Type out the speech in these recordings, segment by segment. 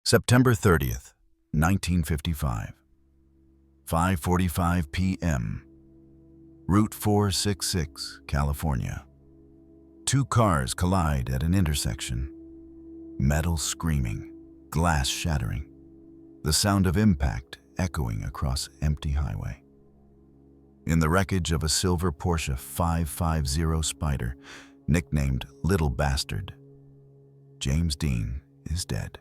September 30th, 1955. 5:45 p.m. Route 466, California. Two cars collide at an intersection. Metal screaming, glass shattering, the sound of impact echoing across empty highway. In the wreckage of a silver Porsche 550 Spider, nicknamed Little Bastard, James Dean is dead.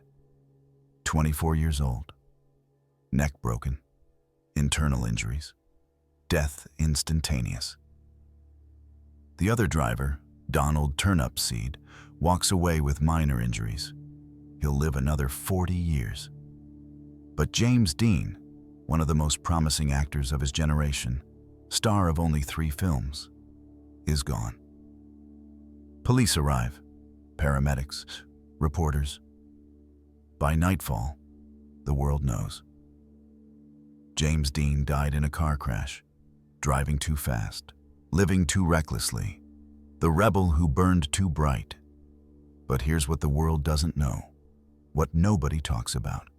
24 years old, neck broken, internal injuries, death instantaneous. The other driver, Donald Turnipseed, walks away with minor injuries. He'll live another 40 years. But James Dean, one of the most promising actors of his generation, star of only 3 films, is gone. Police arrive, paramedics, reporters. By nightfall, the world knows. James Dean died in a car crash, driving too fast, living too recklessly, the rebel who burned too bright. But here's what the world doesn't know, what nobody talks about,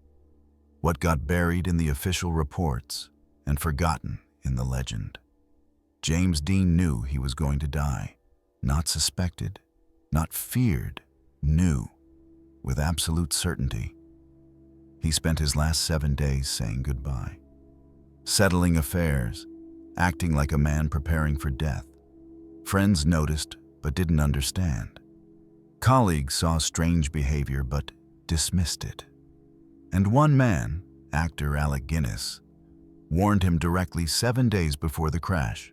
what got buried in the official reports and forgotten in the legend. James Dean knew he was going to die, not suspected, not feared, knew, with absolute certainty. He spent his last 7 days saying goodbye, settling affairs, acting like a man preparing for death. Friends noticed but didn't understand. Colleagues saw strange behavior but dismissed it. And one man, actor Alec Guinness, warned him directly 7 days before the crash.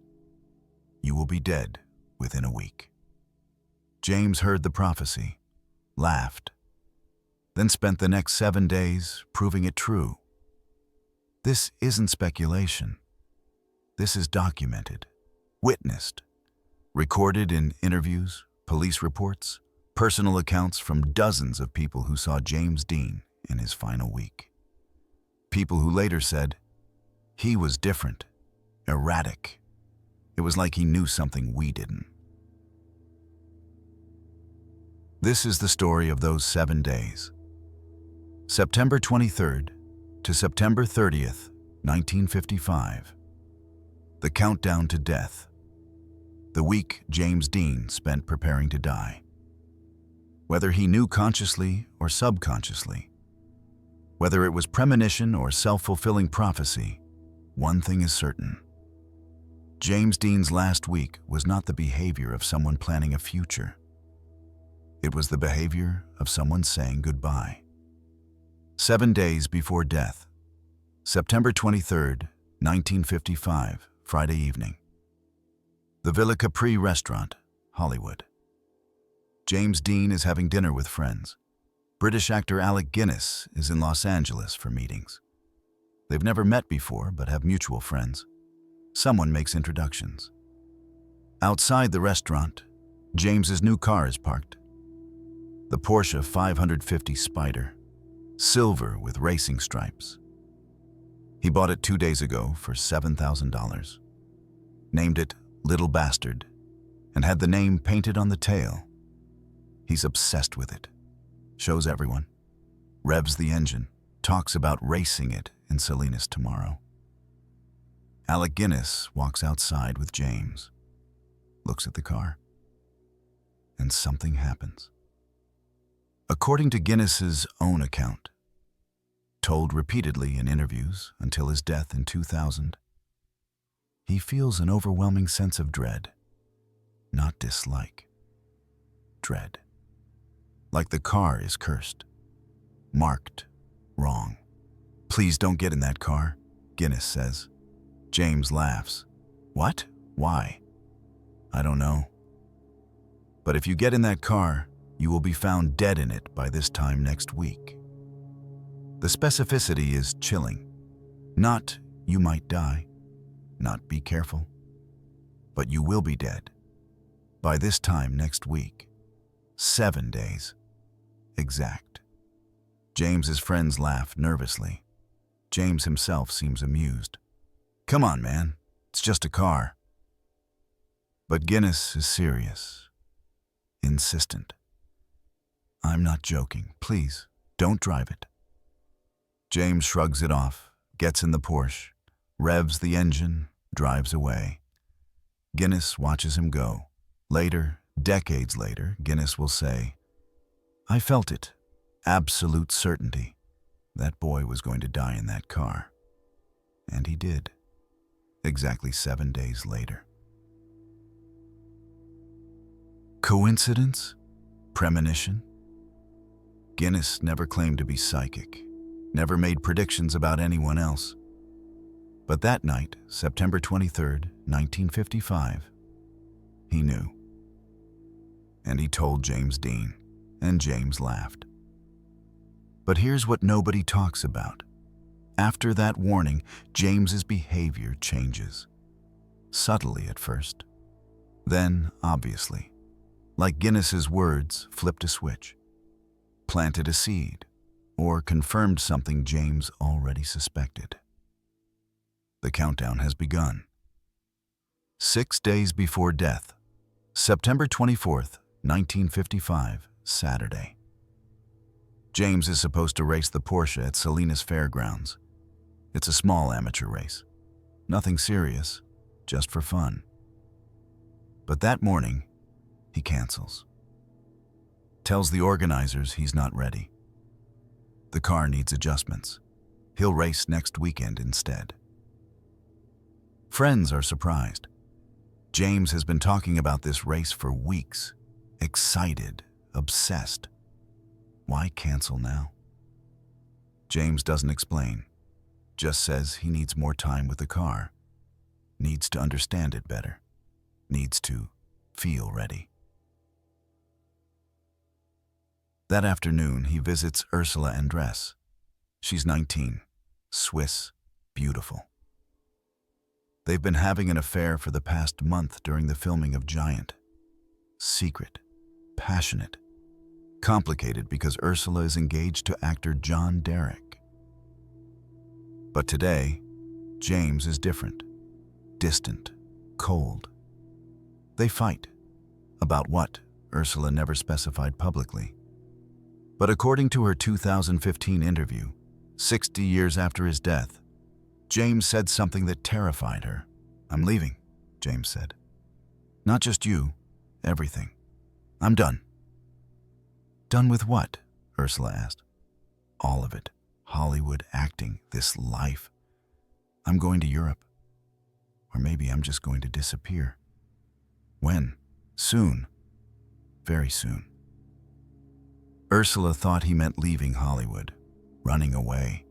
"You will be dead within a week." James heard the prophecy, laughed, then spent the next 7 days proving it true. This isn't speculation. This is documented, witnessed, recorded in interviews, police reports, personal accounts from dozens of people who saw James Dean in his final week. People who later said, he was different, erratic. It was like he knew something we didn't. This is the story of those 7 days. September 23rd to September 30th, 1955. The countdown to death. The week James Dean spent preparing to die. Whether he knew consciously or subconsciously, whether it was premonition or self-fulfilling prophecy, one thing is certain. James Dean's last week was not the behavior of someone planning a future. It was the behavior of someone saying goodbye. 7 days before death, September 23rd, 1955, Friday evening. The Villa Capri restaurant, Hollywood. James Dean is having dinner with friends. British actor Alec Guinness is in Los Angeles for meetings. They've never met before, but have mutual friends. Someone makes introductions. Outside the restaurant, James's new car is parked. The Porsche 550 Spider, silver with racing stripes. He bought it 2 days ago for $7,000. Named it Little Bastard, and had the name painted on the tail. He's obsessed with it. Shows everyone. Revs the engine. Talks about racing it in Salinas tomorrow. Alec Guinness walks outside with James. Looks at the car. And something happens. According to Guinness's own account, told repeatedly in interviews until his death in 2000, he feels an overwhelming sense of dread, not dislike. Dread. Like the car is cursed, marked wrong. "Please don't get in that car," Guinness says. James laughs. "What? Why?" "I don't know. But if you get in that car, you will be found dead in it by this time next week." The specificity is chilling. Not "you might die," not "be careful," but "you will be dead by this time next week." 7 days. Exact. James's friends laugh nervously. James himself seems amused. "Come on, man. It's just a car." But Guinness is serious, insistent. "I'm not joking. Please, don't drive it. James shrugs it off, gets in the Porsche, revs the engine, drives away. Guinness watches him go. Later, decades later, Guinness will say, "I felt it, absolute certainty. That boy was going to die in that car." And he did, exactly 7 days later. Coincidence? Premonition? Guinness never claimed to be psychic, never made predictions about anyone else. But that night, September 23rd, 1955, he knew. And he told James Dean, and James laughed. But here's what nobody talks about. After that warning, James's behavior changes. Subtly at first. Then, obviously, like Guinness's words flipped a switch, planted a seed, or confirmed something James already suspected. The countdown has begun. 6 days before death, September 24th, 1955, Saturday. James is supposed to race the Porsche at Salinas Fairgrounds. It's a small amateur race. Nothing serious, just for fun. But that morning, he cancels. Tells the organizers he's not ready. The car needs adjustments. He'll race next weekend instead. Friends are surprised. James has been talking about this race for weeks. Excited, obsessed. Why cancel now? James doesn't explain. Just says he needs more time with the car. Needs to understand it better. Needs to feel ready. That afternoon, he visits Ursula Andress. She's 19, Swiss, beautiful. They've been having an affair for the past month during the filming of Giant. Secret, passionate, complicated because Ursula is engaged to actor John Derek. But today, James is different, distant, cold. They fight. About what, Ursula never specified publicly. But according to her 2015 interview, 60 years after his death, James said something that terrified her. "I'm leaving," James said. "Not just you, everything. I'm done." "Done with what?" Ursula asked. "All of it. Hollywood, acting, this life. I'm going to Europe. Or maybe I'm just going to disappear." "When?" "Soon. Very soon." Ursula thought he meant leaving Hollywood, running away.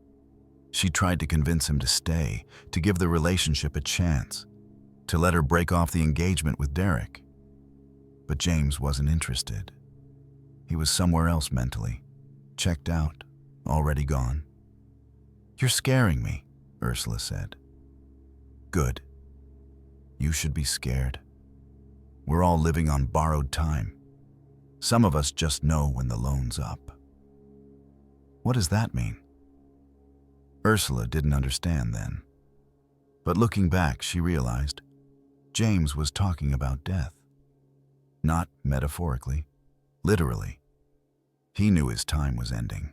She tried to convince him to stay, to give the relationship a chance, to let her break off the engagement with Derek. But James wasn't interested. He was somewhere else mentally, checked out, already gone. "You're scaring me," Ursula said. "Good. You should be scared. We're all living on borrowed time. Some of us just know when the loan's up." "What does that mean?" Ursula didn't understand then. But looking back, she realized James was talking about death. Not metaphorically, literally. He knew his time was ending.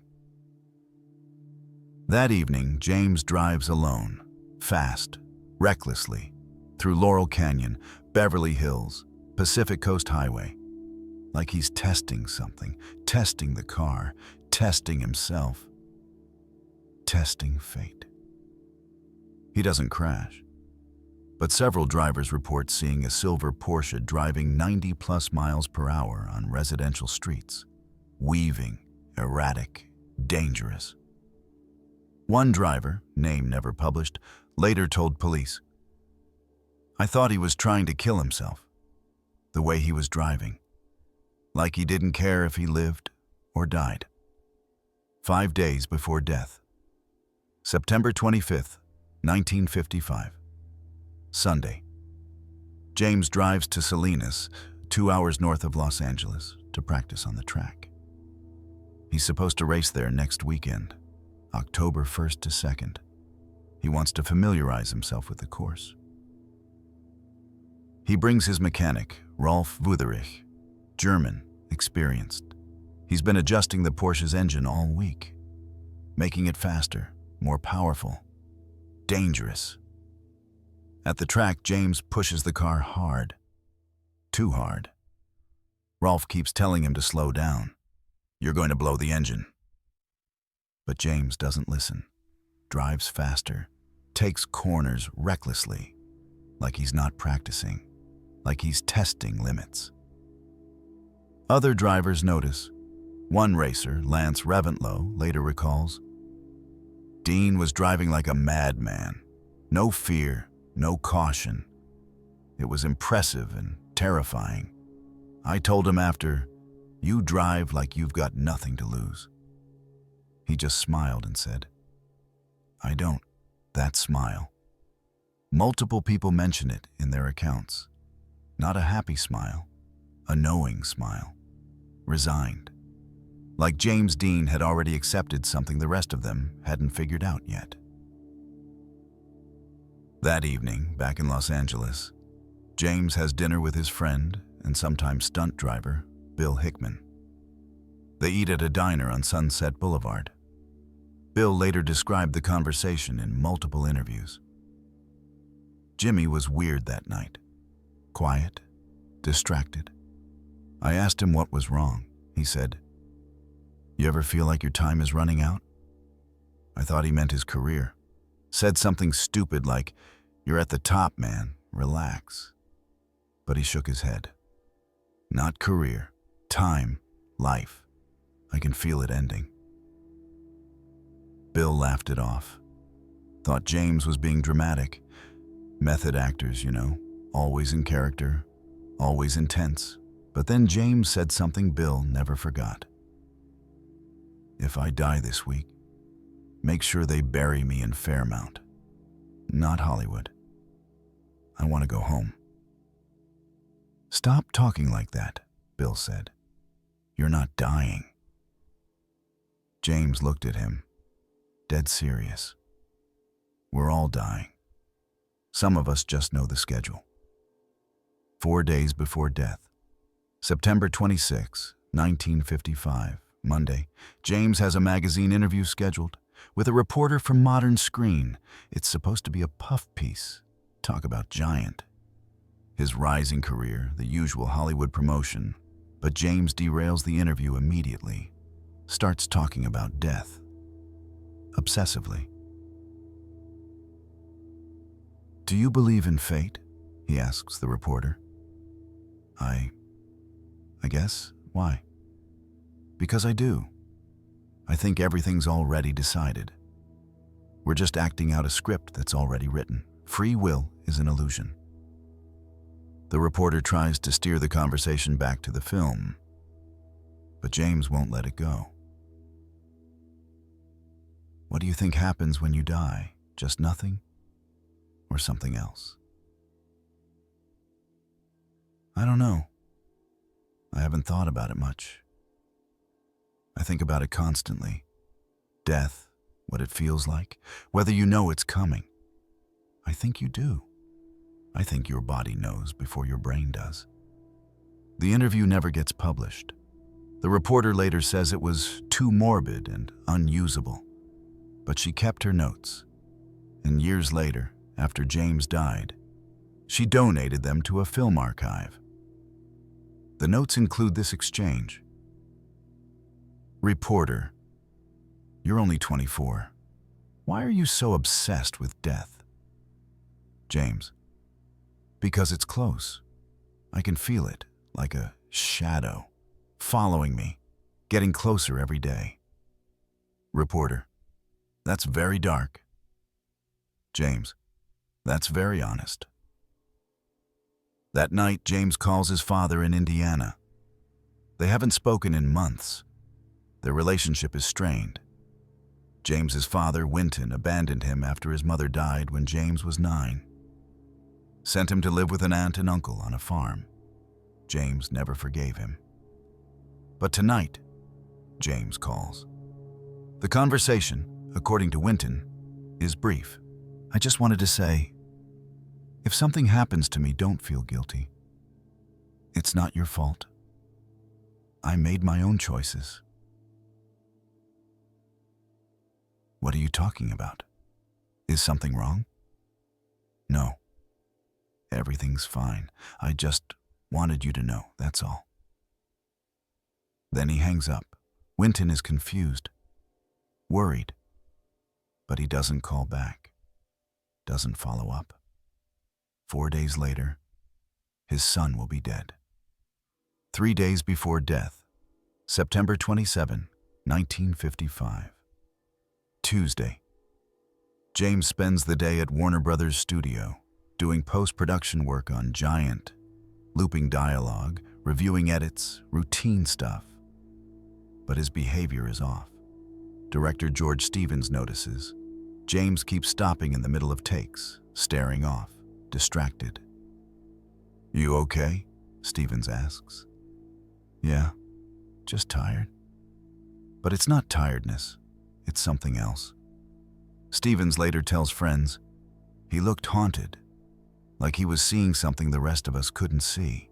That evening, James drives alone, fast, recklessly, through Laurel Canyon, Beverly Hills, Pacific Coast Highway. Like he's testing something, testing the car, testing himself, testing fate. He doesn't crash, but several drivers report seeing a silver Porsche driving 90+ miles per hour on residential streets, weaving, erratic, dangerous. One driver, name never published, later told police, "I thought he was trying to kill himself, the way he was driving. Like he didn't care if he lived or died." 5 days before death. September 25th, 1955. Sunday. James drives to Salinas, 2 hours north of Los Angeles, to practice on the track. He's supposed to race there next weekend, October 1st to 2nd. He wants to familiarize himself with the course. He brings his mechanic, Rolf Wutherich, German, experienced. He's been adjusting the Porsche's engine all week, making it faster, more powerful, dangerous. At the track, James pushes the car hard. Too hard. Rolf keeps telling him to slow down. You're going to blow the engine. But James doesn't listen. Drives faster. Takes corners recklessly. Like he's not practicing. Like he's testing limits. Other drivers notice. One racer, Lance Reventlow, later recalls, Dean was driving like a madman. No fear, no caution. It was impressive and terrifying. I told him after, you drive like you've got nothing to lose. He just smiled and said, I don't. That smile. Multiple people mention it in their accounts. Not a happy smile, a knowing smile. Resigned. Like James Dean had already accepted something the rest of them hadn't figured out yet. That evening, back in Los Angeles, James has dinner with his friend and sometimes stunt driver, Bill Hickman. They eat at a diner on Sunset Boulevard. Bill later described the conversation in multiple interviews. Jimmy was weird that night. Quiet, distracted. I asked him what was wrong. He said, you ever feel like your time is running out? I thought he meant his career. Said something stupid like, you're at the top, man, relax. But he shook his head. Not career, time, life. I can feel it ending. Bill laughed it off. Thought James was being dramatic. Method actors, you know, always in character, always intense. But then James said something Bill never forgot. If I die this week, make sure they bury me in Fairmount, not Hollywood. I want to go home. Stop talking like that, Bill said. You're not dying. James looked at him, dead serious. We're all dying. Some of us just know the schedule. 4 days before death, September 26, 1955, Monday, James has a magazine interview scheduled with a reporter from Modern Screen. It's supposed to be a puff piece. Talk about giant. His rising career, the usual Hollywood promotion, but James derails the interview immediately. Starts talking about death. Obsessively. Do you believe in fate? He asks the reporter. I guess. Why? Because I do. I think everything's already decided. We're just acting out a script that's already written. Free will is an illusion. The reporter tries to steer the conversation back to the film, but James won't let it go. What do you think happens when you die? Just nothing? Or something else? I don't know. I haven't thought about it much. I think about it constantly. Death, what it feels like, whether you know it's coming. I think you do. I think your body knows before your brain does. The interview never gets published. The reporter later says it was too morbid and unusable. But she kept her notes. And years later, after James died, she donated them to a film archive. The notes include this exchange. Reporter, you're only 24. Why are you so obsessed with death? James, because it's close. I can feel it, like a shadow, following me, getting closer every day. Reporter, that's very dark. James, that's very honest. That night, James calls his father in Indiana. They haven't spoken in months. Their relationship is strained. James's father, Winton, abandoned him after his mother died when James was 9. Sent him to live with an aunt and uncle on a farm. James never forgave him. But tonight, James calls. The conversation, according to Winton, is brief. I just wanted to say, if something happens to me, don't feel guilty. It's not your fault. I made my own choices. What What are you talking about? Is something wrong? No. Everything's fine. I just wanted you to know, that's all. Then he hangs up. Winton is confused, worried, but he doesn't call back, doesn't follow up. 4 days later, his son will be dead. 3 days before death, September 27, 1955. Tuesday. James spends the day at Warner Brothers' studio, doing post-production work on Giant, looping dialogue, reviewing edits, routine stuff. But his behavior is off. Director George Stevens notices. James keeps stopping in the middle of takes, staring off, distracted. "You okay?" Stevens asks. "Yeah, just tired." But it's not tiredness, it's something else. Stevens later tells friends, he looked haunted, like he was seeing something the rest of us couldn't see.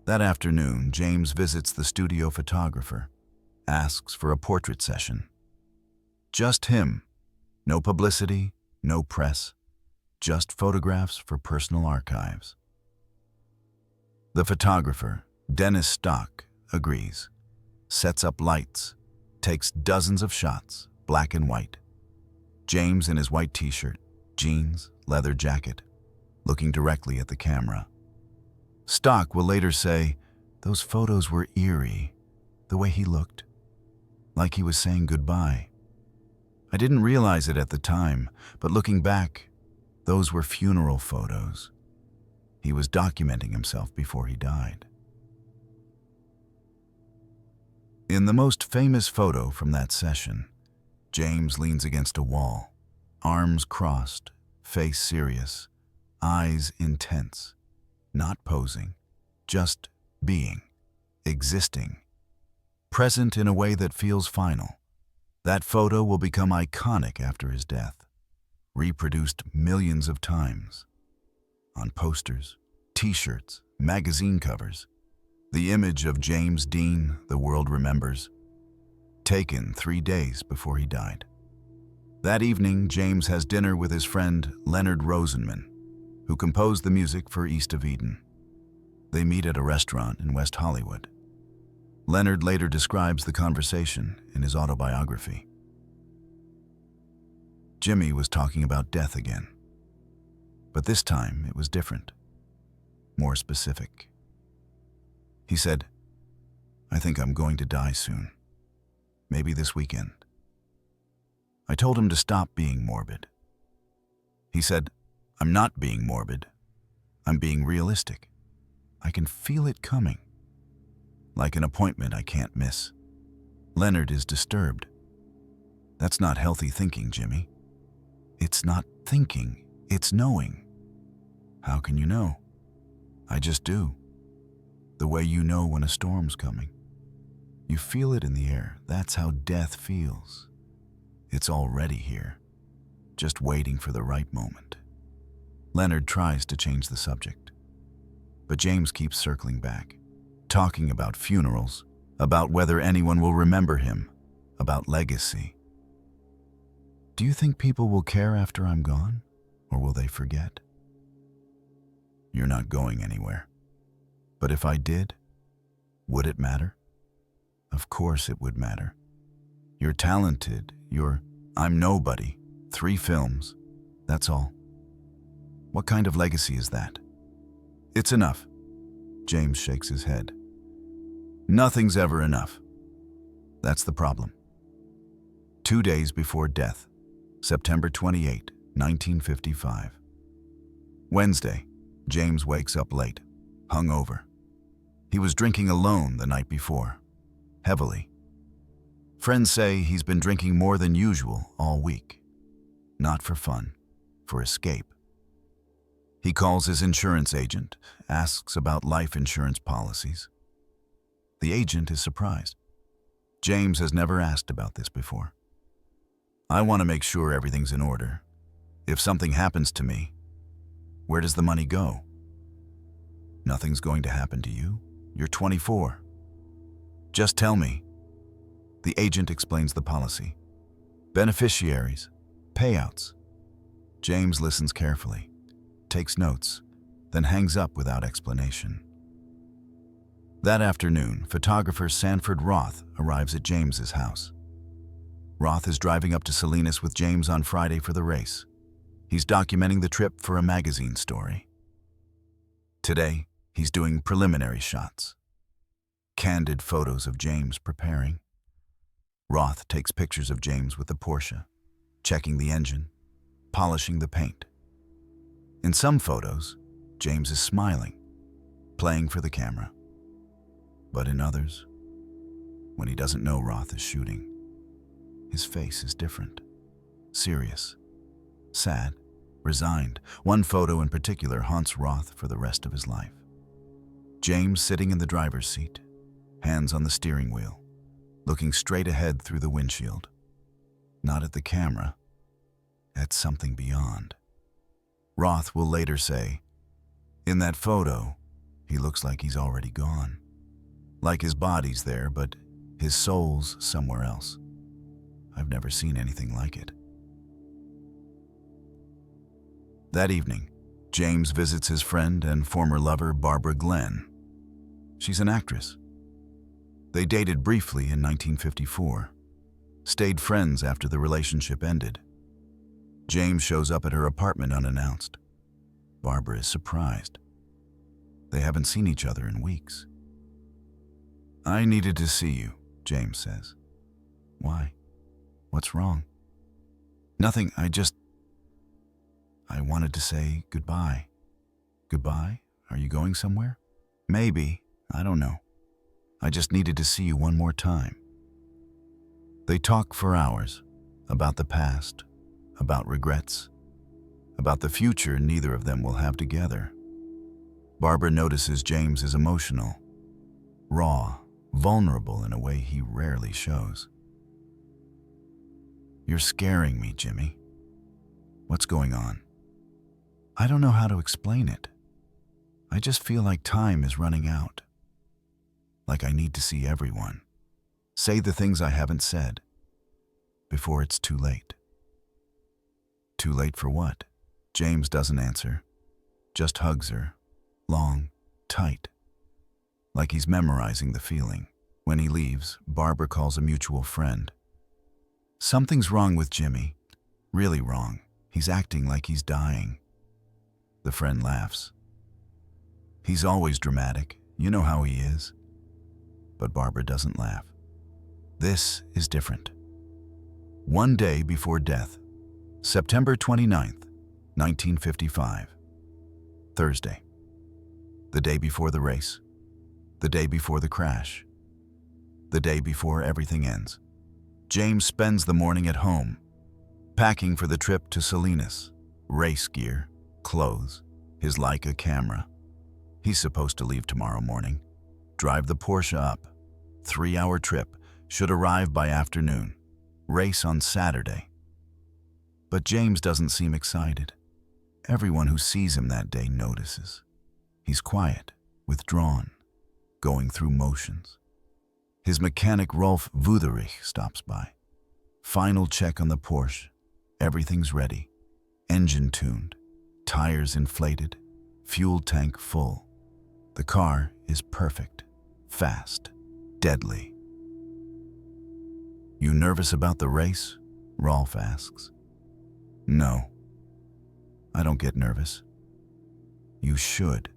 That afternoon, James visits the studio photographer, asks for a portrait session. Just him. No publicity, no press, just photographs for personal archives. The photographer, Dennis Stock, agrees, sets up lights, takes dozens of shots, black and white. James in his white t-shirt, jeans, leather jacket, looking directly at the camera. Stock will later say, those photos were eerie, the way he looked, like he was saying goodbye. I didn't realize it at the time, but looking back, those were funeral photos. He was documenting himself before he died. In the most famous photo from that session, James leans against a wall, arms crossed, face serious, eyes intense, not posing, just being, existing, present in a way that feels final. That photo will become iconic after his death, reproduced millions of times. On posters, t-shirts, magazine covers, the image of James Dean the world remembers, taken 3 days before he died. That evening, James has dinner with his friend Leonard Rosenman, who composed the music for East of Eden. They meet at a restaurant in West Hollywood. Leonard later describes the conversation in his autobiography. Jimmy was talking about death again, but this time it was different, more specific. He said, "I think I'm going to die soon, maybe this weekend." I told him to stop being morbid. He said, "I'm not being morbid, I'm being realistic. I can feel it coming. Like an appointment I can't miss." Leonard is disturbed. "That's not healthy thinking, Jimmy. It's not thinking, it's knowing." "How can you know?" "I just do. The way you know when a storm's coming. You feel it in the air. That's how death feels. It's already here, just waiting for the right moment." Leonard tries to change the subject, but James keeps circling back, talking about funerals, about whether anyone will remember him, about legacy. "Do you think people will care after I'm gone, or will they forget?" "You're not going anywhere. But if I did, would it matter?" "Of course it would matter. You're talented, I'm nobody, 3 films, that's all. What kind of legacy is that?" "It's enough." James shakes his head. "Nothing's ever enough. That's the problem." 2 days before death, September 28, 1955. Wednesday, James wakes up late, hungover. He was drinking alone the night before, heavily. Friends say he's been drinking more than usual all week. Not for fun, for escape. He calls his insurance agent, asks about life insurance policies. The agent is surprised. James has never asked about this before. "I want to make sure everything's in order. If something happens to me, where does the money go?" "Nothing's going to happen to you. You're 24. Just tell me." The agent explains the policy. Beneficiaries. Payouts. James listens carefully, takes notes, then hangs up without explanation. That afternoon, photographer Sanford Roth arrives at James's house. Roth is driving up to Salinas with James on Friday for the race. He's documenting the trip for a magazine story. Today, he's doing preliminary shots. Candid photos of James preparing. Roth takes pictures of James with the Porsche, checking the engine, polishing the paint. In some photos, James is smiling, playing for the camera. But in others, when he doesn't know Roth is shooting, his face is different. Serious, sad, resigned. One photo in particular haunts Roth for the rest of his life. James sitting in the driver's seat, hands on the steering wheel, looking straight ahead through the windshield. Not at the camera, at something beyond. Roth will later say, "In that photo, he looks like he's already gone. Like his body's there, but his soul's somewhere else. I've never seen anything like it." That evening, James visits his friend and former lover, Barbara Glenn. She's an actress. They dated briefly in 1954, stayed friends after the relationship ended. James shows up at her apartment unannounced. Barbara is surprised. They haven't seen each other in weeks. "I needed to see you," James says. "Why? What's wrong?" "Nothing, I wanted to say goodbye." "Goodbye? Are you going somewhere?" "Maybe, I don't know. I just needed to see you one more time." They talk for hours about the past, about regrets, about the future neither of them will have together. Barbara notices James is emotional, raw, vulnerable in a way he rarely shows. "You're scaring me, Jimmy. What's going on?" "I don't know how to explain it. I just feel like time is running out. Like I need to see everyone, say the things I haven't said, before it's too late." "Too late for what?" James doesn't answer, just hugs her, long, tight, like he's memorizing the feeling. When he leaves, Barbara calls a mutual friend. "Something's wrong with Jimmy, really wrong. He's acting like he's dying." The friend laughs. "He's always dramatic, you know how he is." But Barbara doesn't laugh. This is different. One day before death, September 29th, 1955. Thursday. The day before the race. The day before the crash. The day before everything ends. James spends the morning at home, packing for the trip to Salinas. Race gear, clothes, his Leica camera. He's supposed to leave tomorrow morning. Drive the Porsche up. 3-hour trip, should arrive by afternoon. Race on Saturday. But James doesn't seem excited. Everyone who sees him that day notices. He's quiet, withdrawn, going through motions. His mechanic Rolf Wuderich stops by. Final check on the Porsche. Everything's ready. Engine tuned, tires inflated, fuel tank full. The car is perfect, fast, deadly. "You nervous about the race?" Rolf asks. "No, I don't get nervous." "You should.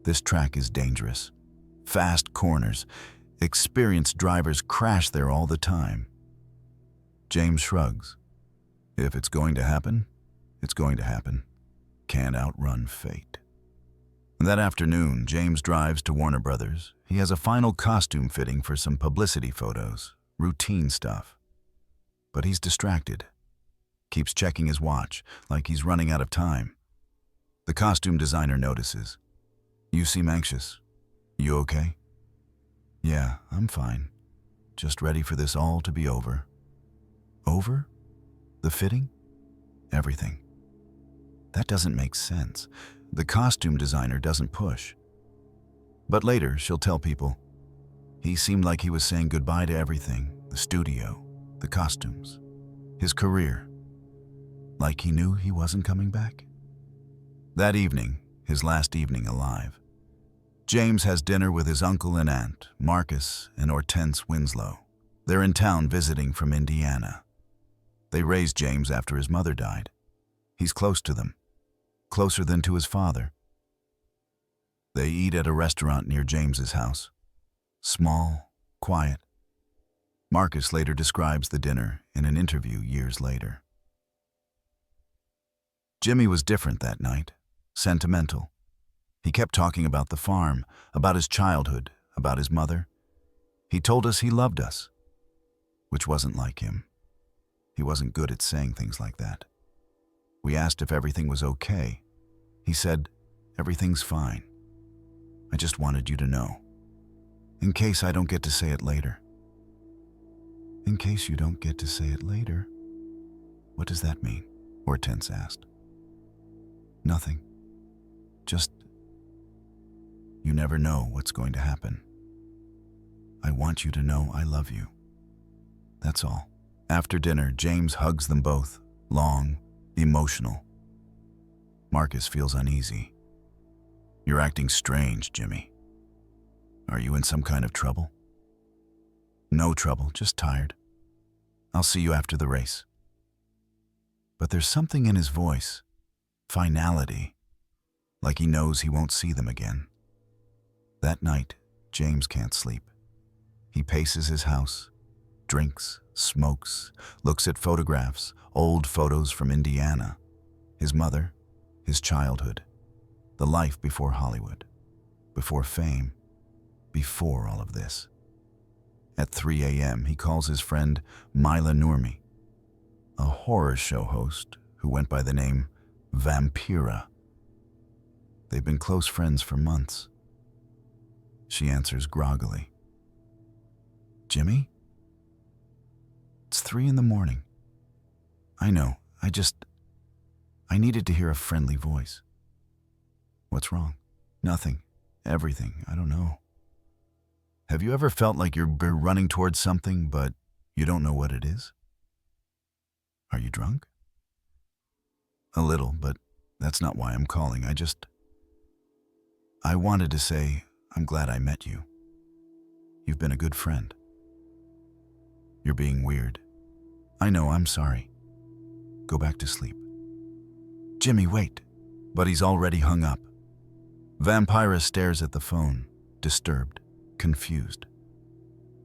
This track is dangerous. Fast corners. Experienced drivers crash there all the time." James shrugs. "If it's going to happen, it's going to happen. Can't outrun fate." That afternoon, James drives to Warner Brothers. He has a final costume fitting for some publicity photos, routine stuff. But he's distracted. Keeps checking his watch, like he's running out of time. The costume designer notices. "You seem anxious. You okay?" "Yeah, I'm fine. Just ready for this all to be over." "Over? The fitting? Everything?" That doesn't make sense. The costume designer doesn't push. But later, she'll tell people, "He seemed like he was saying goodbye to everything, the studio, the costumes. his career, like he knew he wasn't coming back. That evening, his last evening alive, James has dinner with his uncle and aunt, Marcus and Hortense Winslow. They're in town visiting from Indiana. They raised James after his mother died. He's close to them, closer than to his father. They eat at a restaurant near James's house. Small, quiet. Marcus later describes the dinner in an interview years later. Jimmy was different that night, sentimental. He kept talking about the farm, about his childhood, about his mother. He told us he loved us, which wasn't like him. He wasn't good at saying things like that. We asked if everything was okay. He said, "Everything's fine. I just wanted you to know, in case I don't get to say it later." "In case you don't get to say it later? What does that mean?" Hortense asked. "Nothing. Just, you never know what's going to happen. I want you to know I love you. That's all." After dinner, James hugs them both, long, emotional. Marcus feels uneasy. "You're acting strange, Jimmy. Are you in some kind of trouble?" "No trouble, just tired. I'll see you after the race." But there's something in his voice, finality, like he knows he won't see them again. That night, James can't sleep. He paces his house, drinks, smokes, looks at photographs, old photos from Indiana, his mother, his childhood, the life before Hollywood, before fame, before all of this. At 3 a.m., he calls his friend Mila Nurmi, a horror show host who went by the name Vampira. They've been close friends for months. She answers groggily. "Jimmy? It's 3 in the morning. I know, I needed to hear a friendly voice." "What's wrong?" "Nothing. Everything. I don't know. Have you ever felt like you're running towards something, but you don't know what it is?" "Are you drunk?" "A little, but that's not why I'm calling. I wanted to say I'm glad I met you. You've been a good friend." "You're being weird." "I know, I'm sorry. Go back to sleep." "Jimmy, wait." But he's already hung up. Vampira stares at the phone, disturbed, confused.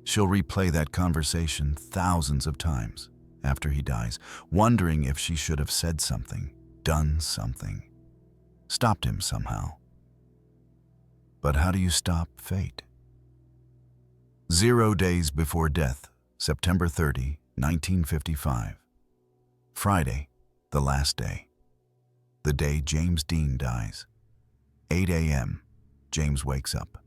She'll replay that conversation thousands of times after he dies, wondering if she should have said something, done something, stopped him somehow. But how do you stop fate? 0 days before death, September 30, 1955. Friday, the last day. The day James Dean dies. 8 a.m., James wakes up.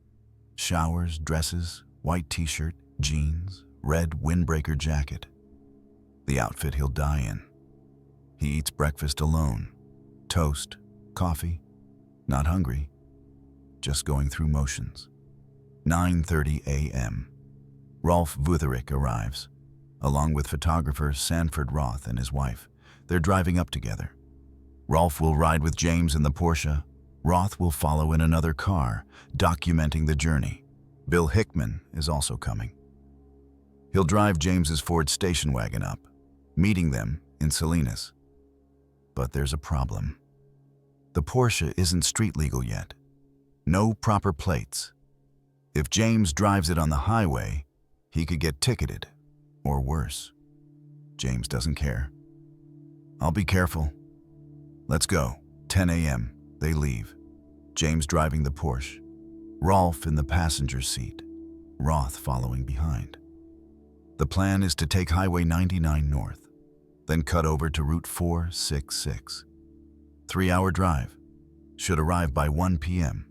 Showers, dresses, white t-shirt, jeans, red windbreaker jacket. The outfit he'll die in. He eats breakfast alone. Toast, coffee, not hungry, just going through motions. 9:30 a.m. Rolf Vutherick arrives, along with photographer Sanford Roth and his wife. They're driving up together. Rolf will ride with James in the Porsche. Roth will follow in another car, documenting the journey. Bill Hickman is also coming. He'll drive James's Ford station wagon up, meeting them in Salinas. But there's a problem. The Porsche isn't street legal yet. No proper plates. If James drives it on the highway, he could get ticketed, or worse. James doesn't care. "I'll be careful. Let's go." 10 a.m. They leave. James driving the Porsche. Rolf in the passenger seat. Roth following behind. The plan is to take Highway 99 north, then cut over to Route 466. 3-hour drive. Should arrive by 1 p.m.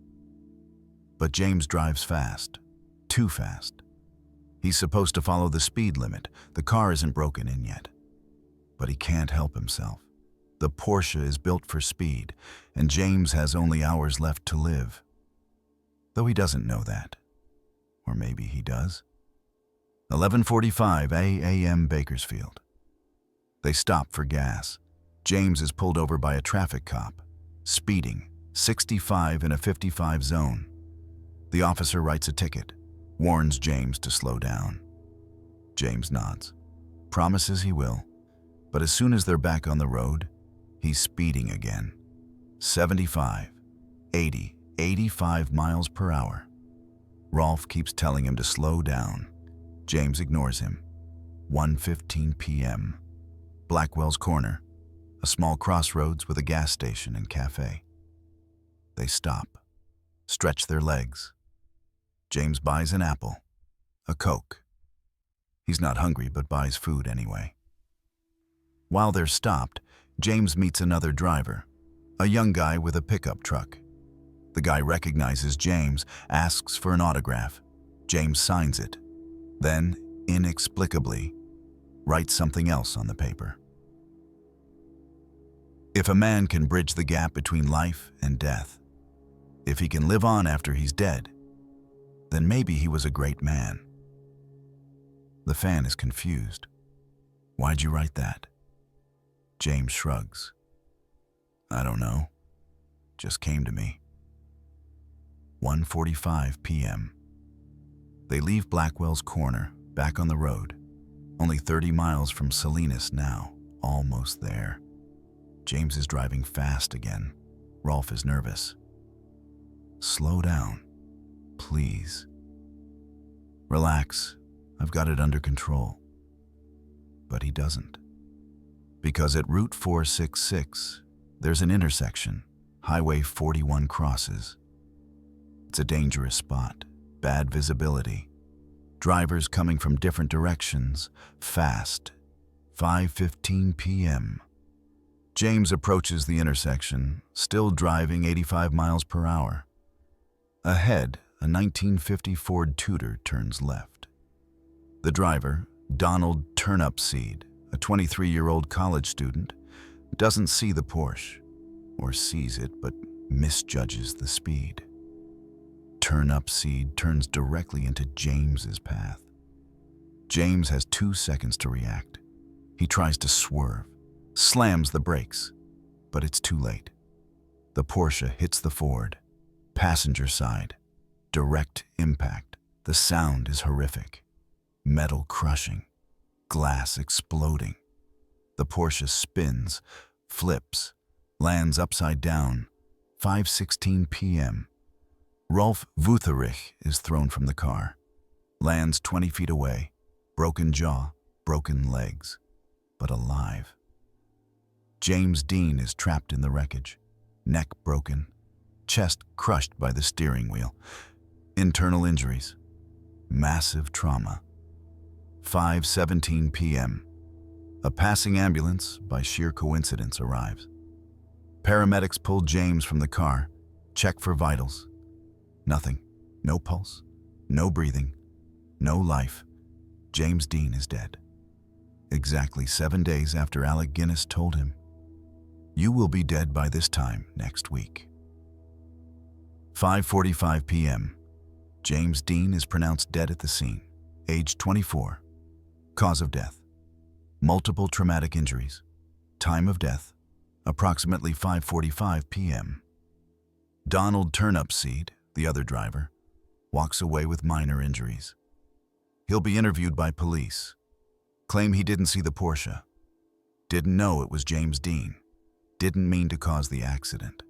But James drives fast. Too fast. He's supposed to follow the speed limit. The car isn't broken in yet. But he can't help himself. The Porsche is built for speed, and James has only hours left to live. Though he doesn't know that. Or maybe he does. 11:45 a.m. Bakersfield. They stop for gas. James is pulled over by a traffic cop, speeding, 65 in a 55 zone. The officer writes a ticket, warns James to slow down. James nods, promises he will, but as soon as they're back on the road, he's speeding again. 75, 80, 85 miles per hour. Rolf keeps telling him to slow down. James ignores him. 1:15 p.m. Blackwell's Corner, a small crossroads with a gas station and cafe. They stop, stretch their legs. James buys an apple, a Coke. He's not hungry but buys food anyway. While they're stopped, James meets another driver, a young guy with a pickup truck. The guy recognizes James, asks for an autograph. James signs it, then, inexplicably, writes something else on the paper. If a man can bridge the gap between life and death, if he can live on after he's dead, then maybe he was a great man. The fan is confused. Why'd you write that? James shrugs. I don't know. Just came to me. 1:45 p.m. They leave Blackwell's Corner, back on the road. Only 30 miles from Salinas now, almost there. James is driving fast again. Rolf is nervous. Slow down, please. Relax, I've got it under control. But he doesn't. Because at Route 466, there's an intersection, Highway 41 crosses. It's a dangerous spot, bad visibility. Drivers coming from different directions, fast. 5:15 p.m. James approaches the intersection, still driving 85 miles per hour. Ahead, a 1950 Ford Tudor turns left. The driver, Donald Turnipseed, a 23-year-old college student, doesn't see the Porsche, or sees it but misjudges the speed. Turnipseed turns directly into James's path. James has 2 seconds to react. He tries to swerve, slams the brakes, but it's too late. The Porsche hits the Ford, passenger side, direct impact. The sound is horrific. Metal crushing, glass exploding. The Porsche spins, flips, lands upside down. 5:16 p.m. Rolf Wutherich is thrown from the car, lands 20 feet away, broken jaw, broken legs, but alive. James Dean is trapped in the wreckage, neck broken, chest crushed by the steering wheel, internal injuries, massive trauma. 5:17 p.m. A passing ambulance, by sheer coincidence, arrives. Paramedics pull James from the car, check for vitals. Nothing. No pulse, no breathing, no life. James Dean is dead. Exactly 7 days after Alec Guinness told him, "You will be dead by this time next week." 5:45 p.m. James Dean is pronounced dead at the scene, age 24. Cause of death: multiple traumatic injuries. Time of death: approximately 5:45 p.m. Donald Turnipseed, the other driver, walks away with minor injuries. He'll be interviewed by police. Claim he didn't see the Porsche. Didn't know it was James Dean. Didn't mean to cause the accident.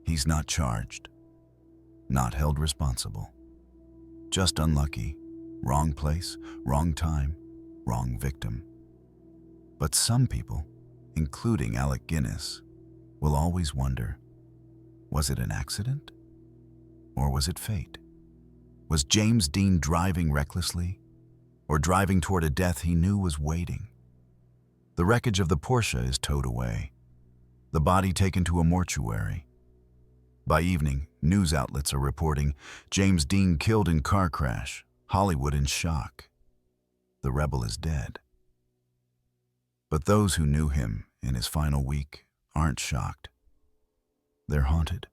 He's not charged. Not held responsible. Just unlucky. Wrong place, wrong time, wrong victim. But some people, including Alec Guinness, will always wonder, was it an accident? Or was it fate? Was James Dean driving recklessly? Or driving toward a death he knew was waiting? The wreckage of the Porsche is towed away. The body taken to a mortuary. By evening, news outlets are reporting James Dean killed in car crash, Hollywood in shock. The rebel is dead. But those who knew him in his final week aren't shocked. They're haunted.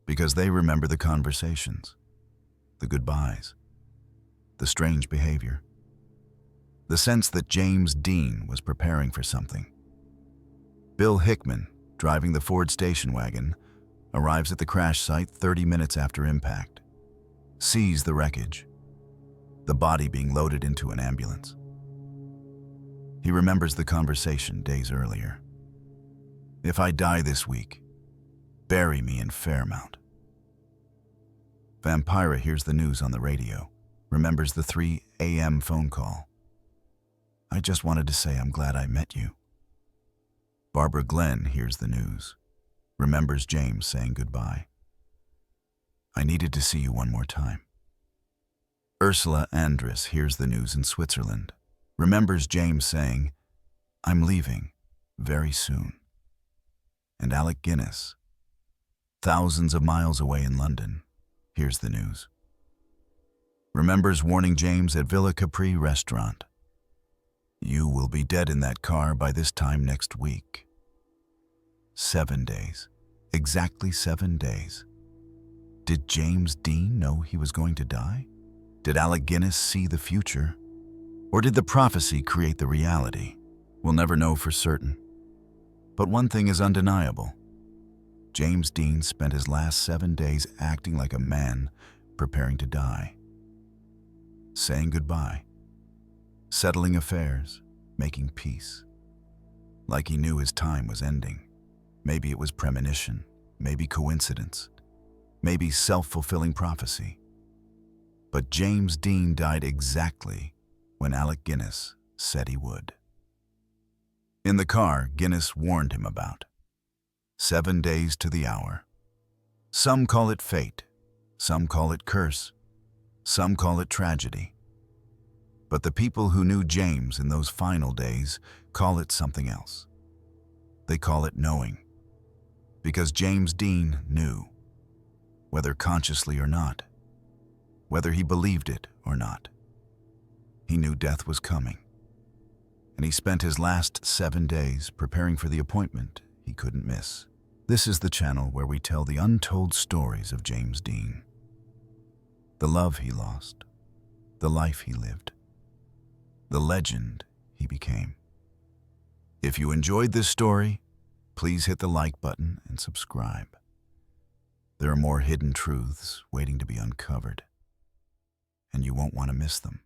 Because they remember the conversations, the goodbyes, the strange behavior. the sense that James Dean was preparing for something. Bill Hickman, driving the Ford station wagon, arrives at the crash site 30 minutes after impact, sees the wreckage, the body being loaded into an ambulance. He remembers the conversation days earlier. "If I die this week, bury me in Fairmount." Vampira hears the news on the radio, remembers the 3 a.m. phone call. "I just wanted to say I'm glad I met you." Barbara Glenn hears the news, remembers James saying goodbye. "I needed to see you one more time." Ursula Andress hears the news in Switzerland, remembers James saying, "I'm leaving very soon." And Alec Guinness, thousands of miles away in London, hears the news. Remembers warning James at Villa Capri restaurant, "You will be dead in that car by this time next week." 7 days, exactly 7 days. Did James Dean know he was going to die? Did Alec Guinness see the future? Or did the prophecy create the reality? We'll never know for certain. But one thing is undeniable. James Dean spent his last 7 days acting like a man preparing to die. Saying goodbye. Settling affairs, making peace. Like he knew his time was ending. Maybe it was premonition, maybe coincidence, maybe self-fulfilling prophecy. But James Dean died exactly when Alec Guinness said he would. In the car, Guinness warned him about 7 days to the hour. Some call it fate, some call it curse, some call it tragedy. But the people who knew James in those final days call it something else. They call it knowing. Because James Dean knew, whether consciously or not, whether he believed it or not. He knew death was coming, and he spent his last 7 days preparing for the appointment he couldn't miss. This is the channel where we tell the untold stories of James Dean. The love he lost, the life he lived, the legend he became. If you enjoyed this story, please hit the like button and subscribe. There are more hidden truths waiting to be uncovered, and you won't want to miss them.